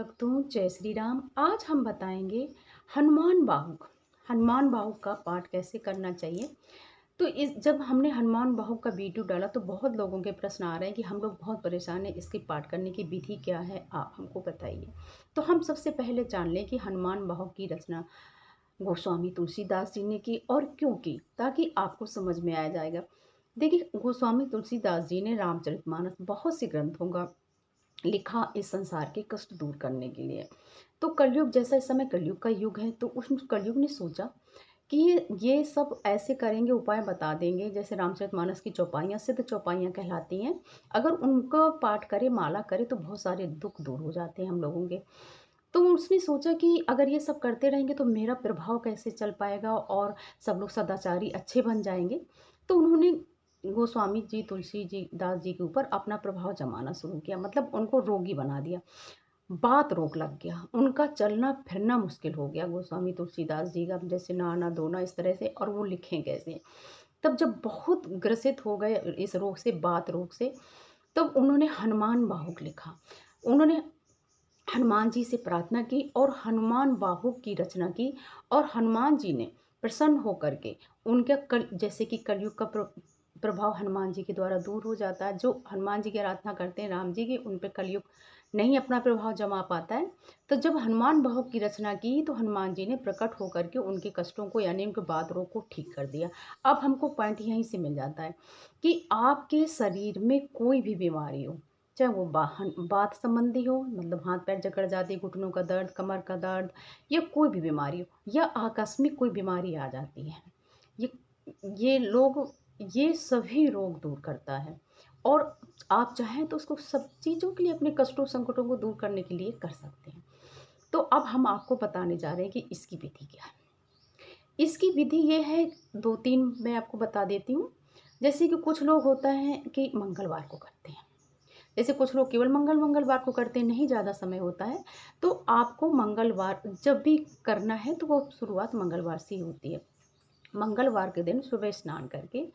भक्तों, जय श्री राम। आज हम बताएँगे हनुमान बाहुक। हनुमान बाहुक का पाठ कैसे करना चाहिए। तो इस जब हमने हनुमान बाहुक का वीडियो डाला तो बहुत लोगों के प्रश्न आ रहे हैं कि हम लोग बहुत परेशान हैं, इसके पाठ करने की विधि क्या है, आप हमको बताइए। तो हम सबसे पहले जान लें कि हनुमान बाहुक की रचना गोस्वामी तुलसीदास जी ने की और क्यों की, ताकि आपको समझ में आ जाएगा। देखिए, गोस्वामी तुलसीदास जी ने रामचरितमानस बहुत से ग्रंथों का लिखा इस संसार के कष्ट दूर करने के लिए। तो कलयुग जैसा इस समय कलयुग का युग है, तो उस कलयुग ने सोचा कि ये सब ऐसे करेंगे, उपाय बता देंगे। जैसे रामचरितमानस की चौपाइयाँ सिद्ध चौपाइयाँ कहलाती हैं। अगर उनका पाठ करे, माला करे तो बहुत सारे दुख दूर हो जाते हैं हम लोगों के। तो उसने सोचा कि अगर ये सब करते रहेंगे तो मेरा प्रभाव कैसे चल पाएगा और सब लोग सदाचारी अच्छे बन जाएँगे। तो उन्होंने गोस्वामी जी, तुलसी जी दास जी के ऊपर अपना प्रभाव जमाना शुरू किया, मतलब उनको रोगी बना दिया। बात रोक लग गया, उनका चलना-फिरना मुश्किल हो गया गोस्वामी तुलसीदास जी का, जैसे नहाना-धोना इस तरह से, और वो लिखें कैसे? तब जब बहुत ग्रसित हो गए इस रोग से, बात रोग से, तब उन्होंने हनुमान बाहुक लिखा। उन्होंने हनुमान जी से प्रार्थना की और हनुमान बाहुक की रचना की, और हनुमान जी ने प्रसन्न होकर के उनका कल जैसे कि कलयुग का प्रभाव हनुमान जी के द्वारा दूर हो जाता है। जो हनुमान जी की आराधना करते हैं राम जी की, उन पे कलयुग नहीं अपना प्रभाव जमा पाता है। तो जब हनुमान बाहुक की रचना की तो हनुमान जी ने प्रकट होकर के उनके कष्टों को, यानी उनके बात रोग को ठीक कर दिया। अब हमको पॉइंट यहीं से मिल जाता है कि आपके शरीर में कोई भी बीमारी हो, चाहे वो बात संबंधी हो, मतलब हाथ पैर जकड़ जाते, घुटनों का दर्द, कमर का दर्द, या कोई भी बीमारी हो, या आकस्मिक कोई बीमारी आ जाती है, ये ये लोग ये सभी रोग दूर करता है। और आप चाहें तो उसको सब चीज़ों के लिए, अपने कष्टों संकटों को दूर करने के लिए कर सकते हैं। तो अब हम आपको बताने जा रहे हैं कि इसकी विधि क्या है। इसकी विधि ये है, 2-3 मैं आपको बता देती हूँ। जैसे कि कुछ लोग होता है कि मंगलवार को करते हैं। जैसे कुछ लोग केवल मंगलवार को करते हैं, नहीं ज़्यादा समय होता है, तो आपको मंगलवार जब भी करना है तो वो शुरुआत मंगलवार से ही होती है। मंगलवार के दिन सुबह स्नान करके,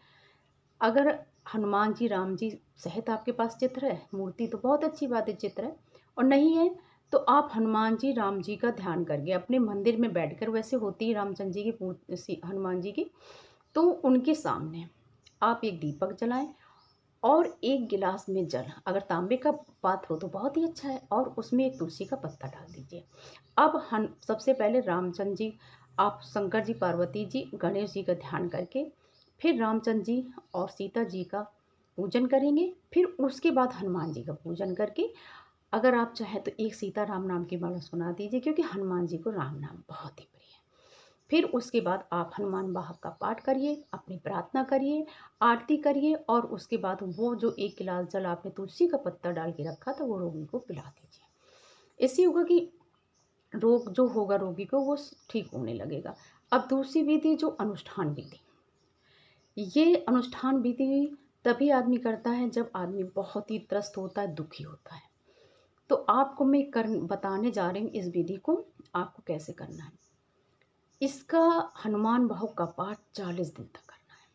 अगर हनुमान जी, राम जी सहित आपके पास चित्र है, मूर्ति तो बहुत अच्छी बात है, चित्र है, और नहीं है तो आप हनुमान जी, राम जी का ध्यान करके अपने मंदिर में बैठकर, वैसे होती है रामचंद्र जी की हनुमान जी की, तो उनके सामने आप एक दीपक जलाएं और एक गिलास में जल, अगर तांबे का पात्र हो तो बहुत ही अच्छा है, और उसमें एक तुलसी का पत्ता डाल दीजिए। अब हन सबसे पहले रामचंद्र जी, आप शंकर जी, पार्वती जी, गणेश जी का ध्यान करके, फिर रामचंद्र जी और सीता जी का पूजन करेंगे, फिर उसके बाद हनुमान जी का पूजन करके, अगर आप चाहें तो एक सीता राम नाम की माला सुना दीजिए, क्योंकि हनुमान जी को राम नाम बहुत ही प्रिय है। फिर उसके बाद आप हनुमान बाहुक का पाठ करिए, अपनी प्रार्थना करिए, आरती करिए, और उसके बाद वो जो एक गिलास जल आपने तुलसी का पत्ता डाल के रखा था, वो रोगी को पिला दीजिए। इससे होगा कि रोग जो होगा रोगी को, वो ठीक होने लगेगा। अब दूसरी विधि, जो अनुष्ठान विधि, ये अनुष्ठान विधि तभी आदमी करता है जब आदमी बहुत ही त्रस्त होता है, दुखी होता है। तो आपको मैं बताने जा रही हूँ इस विधि को, आपको कैसे करना है। इसका हनुमान बाहुक का पाठ 40 दिन तक करना है,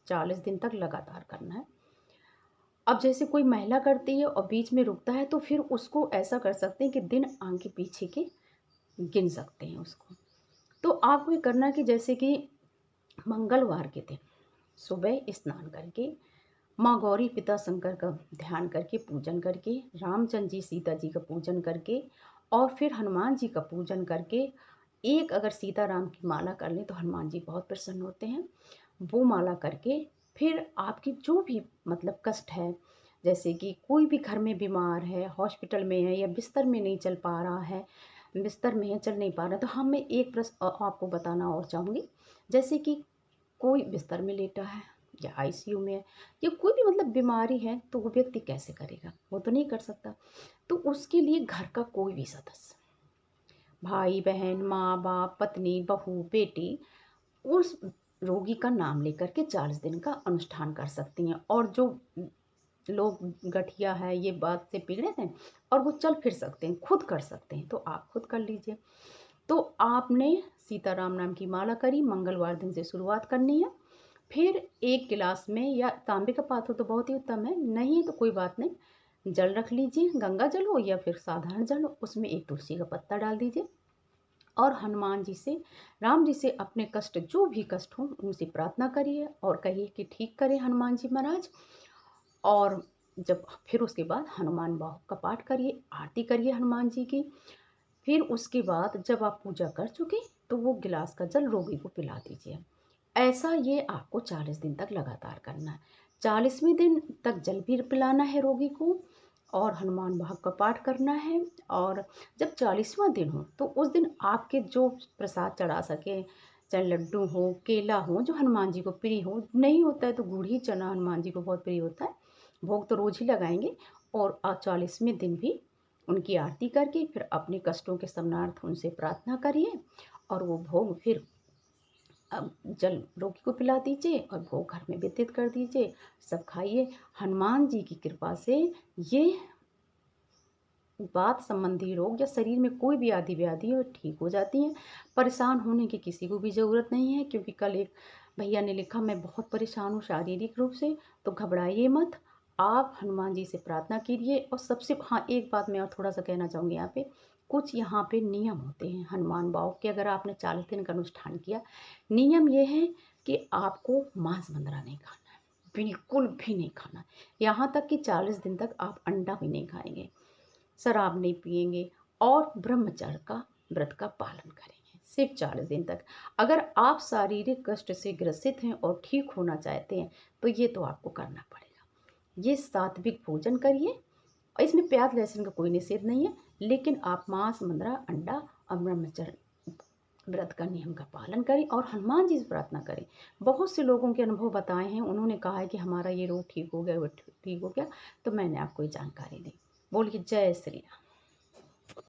40 दिन तक लगातार करना है। अब जैसे कोई महिला करती है और बीच में रुकता है, तो फिर उसको ऐसा कर सकते हैं कि दिन आगे पीछे के गिन सकते हैं उसको। तो आपको ये करना है कि जैसे कि मंगलवार के दिन सुबह स्नान करके, माँ गौरी, पिता शंकर का ध्यान करके, पूजन करके, रामचंद्र जी, सीता जी का पूजन करके, और फिर हनुमान जी का पूजन करके, एक अगर सीता राम की माला कर लें तो हनुमान जी बहुत प्रसन्न होते हैं। वो माला करके, फिर आपकी जो भी मतलब कष्ट है, जैसे कि कोई भी घर में बीमार है, हॉस्पिटल में है, या बिस्तर में नहीं चल पा रहा है, बिस्तर में है, चल नहीं पा रहा, तो हम मैं एक प्रश्न आपको बताना और चाहूँगी। जैसे कि कोई बिस्तर में लेटा है, या आईसीयू में है, या कोई भी मतलब बीमारी है, तो वो व्यक्ति कैसे करेगा? वो तो नहीं कर सकता। तो उसके लिए घर का कोई भी सदस्य, भाई बहन, माँ बाप, पत्नी, बहू, बेटी, उस रोगी का नाम लेकर के 40 दिन का अनुष्ठान कर सकती हैं। और जो लोग गठिया है, ये बात से पीड़ित हैं, और वो चल फिर सकते हैं, खुद कर सकते हैं, तो आप खुद कर लीजिए। तो आपने सीताराम नाम की माला करी, मंगलवार दिन से शुरुआत करनी है। फिर एक गिलास में, या तांबे का पात्र हो तो बहुत ही उत्तम है, नहीं तो कोई बात नहीं, जल रख लीजिए, गंगा जल हो या फिर साधारण जल हो, उसमें एक तुलसी का पत्ता डाल दीजिए और हनुमान जी से, राम जी से अपने कष्ट, जो भी कष्ट हो उनसे प्रार्थना करिए और कहिए कि ठीक करें हनुमान जी महाराज। और जब फिर उसके बाद हनुमान बाहु का पाठ करिए, आरती करिए हनुमान जी की। फिर उसके बाद जब आप पूजा कर चुके तो वो गिलास का जल रोगी को पिला दीजिए। ऐसा ये आपको 40 दिन तक लगातार करना है। 40वें दिन तक जल भी पिलाना है रोगी को और हनुमान वाहक का पाठ करना है। और जब 40वां दिन हो तो उस दिन आपके जो प्रसाद चढ़ा सके, चाहे लड्डू हो, केला हो, जो हनुमान जी को प्रिय हो, नहीं होता है तो गुड़ ही चना हनुमान जी को बहुत प्रिय होता है, भोग तो रोज ही लगाएंगे। और 40वें दिन भी उनकी आरती करके फिर अपने कष्टों के शमनार्थ उनसे प्रार्थना करिए और वो भोग फिर अब जल रोगी को पिला दीजिए और भोग घर में वितरित कर दीजिए। सब खाइए। हनुमान जी की कृपा से ये वात संबंधी रोग या शरीर में कोई भी आदि व्याधि हो ठीक हो जाती हैं। परेशान होने की किसी को भी ज़रूरत नहीं है, क्योंकि कल एक भैया ने लिखा, मैं बहुत परेशान हूँ शारीरिक रूप से, तो घबराइए मत। आप हनुमान जी से प्रार्थना कीजिए। और सबसे, हाँ, एक बात मैं और थोड़ा सा कहना चाहूँगी यहाँ पे, कुछ यहाँ पे नियम होते हैं हनुमान बाबा के। अगर आपने 40 दिन का अनुष्ठान किया, नियम ये है कि आपको मांस बंदरा नहीं खाना है, बिल्कुल भी नहीं खाना। यहाँ तक कि 40 दिन तक आप अंडा भी नहीं खाएंगे, शराब नहीं पिएंगे और ब्रह्मचर्य का व्रत का पालन करेंगे सिर्फ 40 दिन तक। अगर आप शारीरिक कष्ट से ग्रसित हैं और ठीक होना चाहते हैं तो ये तो आपको करना पड़ेगा। ये सात्विक भोजन करिए और इसमें प्याज लहसुन का कोई निषेध नहीं है, लेकिन आप मांस, मंद्रा, अंडा और ब्रह्मचर्य व्रत का नियम का पालन करें और हनुमान जी से प्रार्थना करें। बहुत से लोगों के अनुभव बताए हैं, उन्होंने कहा है कि हमारा ये रोग ठीक हो गया, वो ठीक हो गया। तो मैंने आपको ये जानकारी दी। बोलिए जय श्री राम।